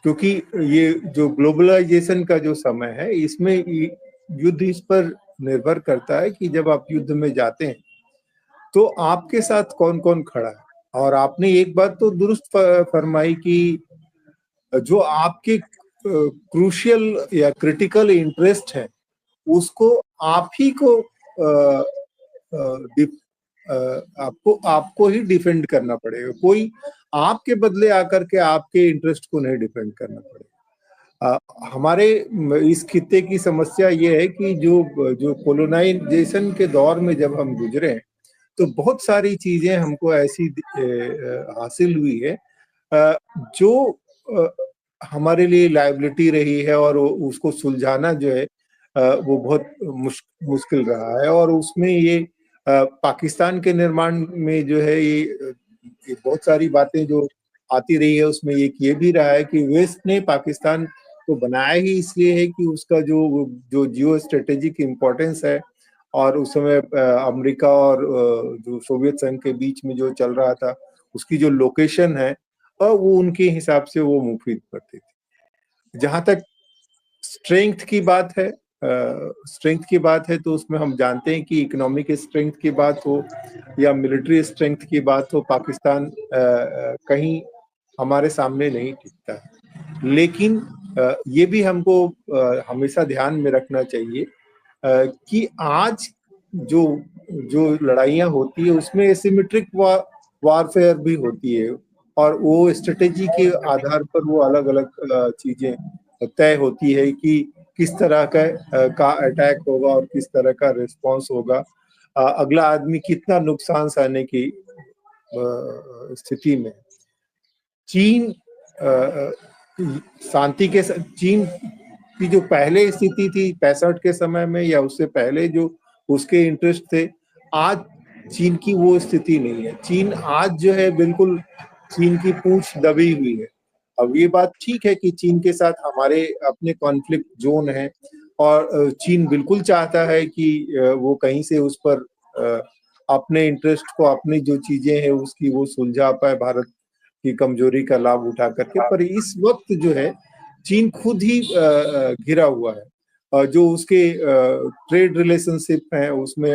क्योंकि ये जो ग्लोबलाइजेशन का जो समय है, इसमें युद्ध इस पर निर्भर करता है कि जब आप युद्ध में जाते हैं तो आपके साथ कौन कौन खड़ा है। और आपने एक बात तो दुरुस्त फरमाई कि जो आपके क्रूशियल या क्रिटिकल इंटरेस्ट है उसको आप ही को आपको आपको ही डिफेंड करना पड़ेगा। कोई आपके बदले आकर के आपके इंटरेस्ट को नहीं डिफेंड करना पड़ेगा। हमारे इस खित्ते की समस्या ये है कि जो जो कोलोनाइजेशन के दौर में जब हम गुजरे हैं तो बहुत सारी चीजें हमको ऐसी हासिल हुई है जो हमारे लिए लायबिलिटी रही है, और उसको सुलझाना जो है वो बहुत मुश्किल रहा है। और उसमें ये पाकिस्तान के निर्माण में जो है ये बहुत सारी बातें जो आती रही है, उसमें एक ये भी रहा है कि वेस्ट ने पाकिस्तान को बनाया ही इसलिए है कि उसका जो जो जियो स्ट्रेटेजिक इम्पोर्टेंस है, और उस समय अमेरिका और जो सोवियत संघ के बीच में जो चल रहा था उसकी जो लोकेशन है, वो उनके हिसाब से वो मुफीद पड़ती थी। जहां तक स्ट्रेंथ की बात है, तो उसमें हम जानते हैं कि इकोनॉमिक स्ट्रेंथ की बात हो या मिलिट्री स्ट्रेंथ की बात हो, पाकिस्तान कहीं हमारे सामने नहीं टिकता है। लेकिन ये भी हमको हमेशा ध्यान में रखना चाहिए कि आज जो जो लड़ाइयाँ होती है उसमें एसिमेट्रिक वारफेयर भी होती है, और वो स्ट्रेटेजी के आधार पर वो अलग अलग चीजें तय होती है कि किस तरह का अटैक होगा और किस तरह का रिस्पांस होगा, अगला आदमी कितना नुकसान सहने की स्थिति में। चीन शांति के चीन की जो पहले स्थिति थी 65 के समय में या उससे पहले जो उसके इंटरेस्ट थे, आज चीन की वो स्थिति नहीं है। चीन आज जो है बिल्कुल चीन की पूंछ दबी हुई है। अब ये बात ठीक है कि चीन के साथ हमारे अपने कॉन्फ्लिक्ट जोन है, और चीन बिल्कुल चाहता है कि वो कहीं से उस पर अपने इंटरेस्ट को, अपनी जो चीजें हैं उसकी वो सुलझा पाए भारत की कमजोरी का लाभ उठा करके। पर इस वक्त जो है चीन खुद ही घिरा हुआ है, जो उसके ट्रेड रिलेशनशिप हैं उसमें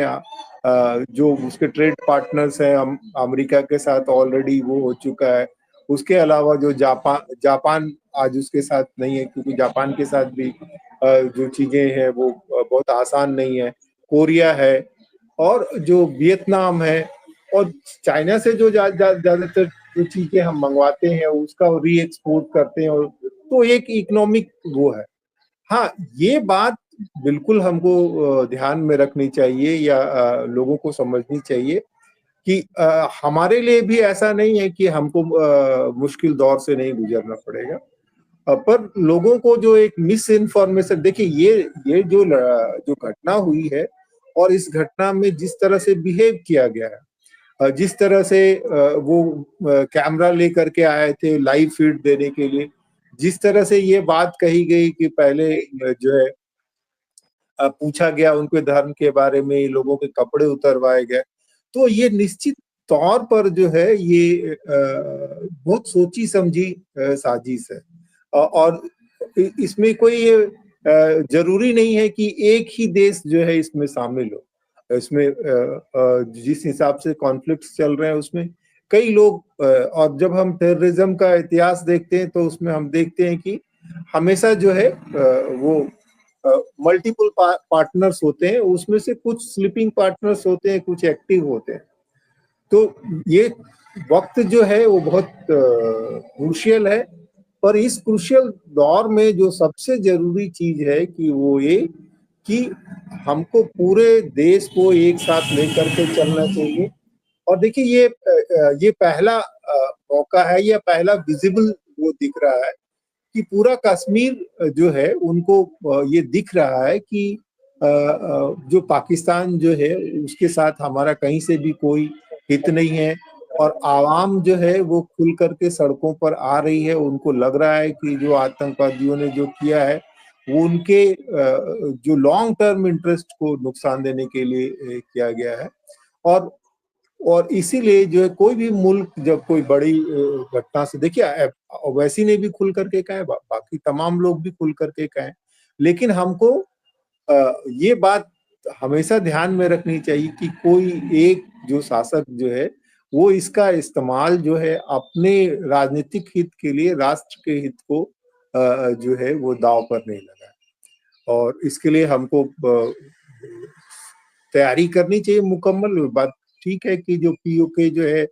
जो उसके ट्रेड पार्टनर्स हैं अमेरिका के साथ ऑलरेडी वो हो चुका है। उसके अलावा जो जापान आज उसके साथ नहीं है, क्योंकि जापान के साथ भी जो चीजें हैं वो बहुत आसान नहीं है। कोरिया है, और जो वियतनाम है, और चाइना से जो ज्यादातर जो चीजें हम मंगवाते हैं उसका री एक्सपोर्ट करते हैं, और तो एक इकोनॉमिक वो है। हाँ, ये बात बिल्कुल हमको ध्यान में रखनी चाहिए, या लोगों को समझनी चाहिए कि हमारे लिए भी ऐसा नहीं है कि हमको मुश्किल दौर से नहीं गुजरना पड़ेगा। पर लोगों को जो एक मिस इन्फॉर्मेशन, देखिए ये जो घटना हुई है और इस घटना में जिस तरह से बिहेव किया गया है, जिस तरह से वो कैमरा लेकर के आए थे लाइव फीड देने के लिए, जिस तरह से ये बात कही गई कि पहले जो है पूछा गया उनके धर्म के बारे में, लोगों के कपड़े उतरवाए गए, तो ये निश्चित तौर पर जो है ये बहुत सोची समझी साजिश है। और इसमें कोई ये जरूरी नहीं है कि एक ही देश जो है इसमें शामिल हो। इसमें जिस हिसाब से कॉन्फ्लिक्ट चल रहे हैं उसमें कई लोग, और जब हम टेररिज्म का इतिहास देखते हैं तो उसमें हम देखते हैं कि हमेशा जो है वो मल्टीपल पार्टनर्स होते हैं, उसमें से कुछ स्लीपिंग पार्टनर्स होते हैं, कुछ एक्टिव होते हैं। तो ये वक्त जो है वो बहुत क्रूशियल है, पर इस क्रूशियल दौर में जो सबसे जरूरी चीज है कि वो ये कि हमको पूरे देश को एक साथ लेकर के चलना चाहिए। और देखिए ये पहला मौका है, या पहला विजिबल वो दिख रहा है कि पूरा कश्मीर जो है उनको ये दिख रहा है कि जो पाकिस्तान जो है उसके साथ हमारा कहीं से भी कोई हित नहीं है, और आवाम जो है वो खुल करके सड़कों पर आ रही है। उनको लग रहा है कि जो आतंकवादियों ने जो किया है वो उनके जो लॉन्ग टर्म इंटरेस्ट को नुकसान देने के लिए किया गया है। और और इसीलिए जो है कोई भी मुल्क जब कोई बड़ी घटना से देखिए ओवैसी ने भी खुल करके कहा है, बाकी तमाम लोग भी खुल करके कहे हैं। लेकिन हमको ये बात हमेशा ध्यान में रखनी चाहिए कि कोई एक जो शासक जो है वो इसका इस्तेमाल जो है अपने राजनीतिक हित के लिए, राष्ट्र के हित को जो है वो दांव पर नहीं लगाए। और इसके लिए हमको तैयारी करनी चाहिए मुकम्मल। बात ठीक है कि जो पीओके जो है